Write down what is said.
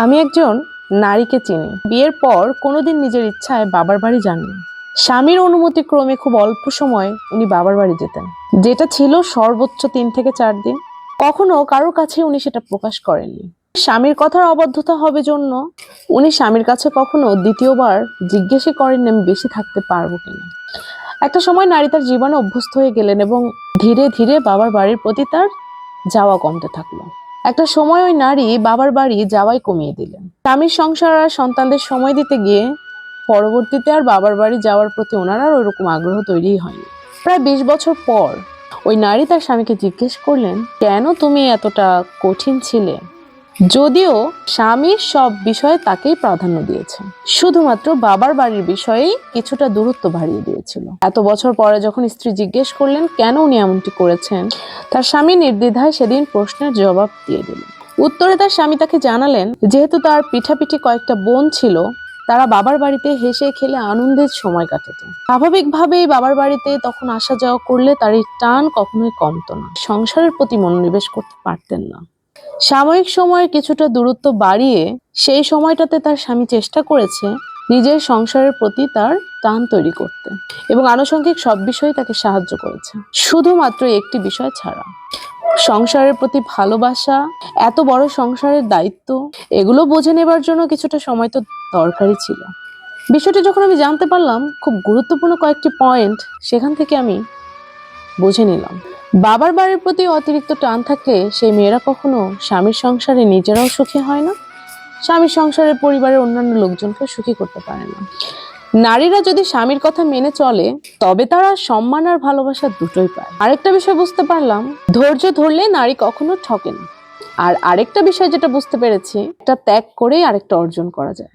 আমি একজন নারীকে চিনি, বিয়ের পর কোনোদিন নিজের ইচ্ছায় বাবার বাড়ি যাননি। স্বামীর অনুমতি ক্রমে খুব অল্প সময় উনি বাবার বাড়ি যেতেন, যেটা ছিল সর্বোচ্চ 3 থেকে 4 দিন। কখনো কারোর কাছে উনি সেটা প্রকাশ করেননি। স্বামীর কথার অবাধ্যতা হবে জন্য উনি স্বামীর কাছে কখনো দ্বিতীয়বার জিজ্ঞেসই করেননি আমি বেশি থাকতে পারবো কিনা। একটা সময় নারী তার জীবনে অভ্যস্ত হয়ে গেলেন এবং ধীরে ধীরে বাবার বাড়ির প্রতি তার যাওয়া কমতে থাকলো। একটা সময় ওই নারী বাবার বাড়ি যাওয়াই কমিয়ে দিলেন। স্বামীর সংসার আর সন্তানদের সময় দিতে গিয়ে পরবর্তীতে আর বাবার বাড়ি যাওয়ার প্রতি ওনার আর ওইরকম আগ্রহ তৈরি হয়নি। প্রায় 20 বছর পর ওই নারী তার স্বামীকে জিজ্ঞেস করলেন, কেন তুমি এতটা কঠিন ছিলে? যদিও স্বামীর সব বিষয়ে তাকেই প্রাধান্য দিয়েছে, শুধুমাত্র বাবার বাড়ির বিষয়েই কিছুটা দূরত্ব বাড়িয়ে দিয়েছিল। এত বছর পরে যখন স্ত্রী জিজ্ঞেস করলেন কেন উনি এমনটি করেছেন, তার স্বামী নির্দ্বিধায় সেদিন প্রশ্নের জবাব দিয়ে দিলেন। উত্তরে তার স্বামী তাকে জানালেন, যেহেতু তার পিঠাপিঠি কয়েকটা বোন ছিল, তারা বাবার বাড়িতে হেসে খেলে আনন্দের সময় কাটাতো। স্বাভাবিকভাবেই বাবার বাড়িতে তখন আসা যাওয়া করলে তার এই টান কখনোই কমতো না। সংসারের প্রতি মনোনিবেশ করতে পারতেন না। সাময়িক সময়ের কিছুটা দূরত্ব বাড়িয়ে সেই সময়টাতে তার স্বামী চেষ্টা করেছে নিজের সংসারের প্রতি তার টান তৈরি করতে, এবং আনুষঙ্গিক সব বিষয়ে তাকে সাহায্য করেছে, শুধুমাত্র একটি বিষয় ছাড়া। সংসারের প্রতি ভালোবাসা, এত বড় সংসারের দায়িত্ব, এগুলো বুঝে নেবার জন্য কিছুটা সময় তো দরকারই ছিল। বিষয়টি যখন আমি জানতে পারলাম, খুব গুরুত্বপূর্ণ কয়েকটি পয়েন্ট সেখান থেকে আমি বুঝে নিলাম। বাবার বাড়ির প্রতি অতিরিক্ত টান থাকলে সেই মেয়েরা কখনো স্বামীর সংসারে নিজেরাও সুখী হয় না, স্বামীর সংসারে পরিবারের অন্যান্য লোকজনকে সুখী করতে পারে না। নারীরা যদি স্বামীর কথা মেনে চলে, তবে তারা সম্মান আর ভালোবাসা দুটোই পায়। আরেকটা বিষয় বুঝতে পারলাম, ধৈর্য ধরলে নারী কখনো ঠকে না। আর আরেকটা বিষয় যেটা বুঝতে পেরেছি, একটা ত্যাগ করেই আরেকটা অর্জন করা যায়।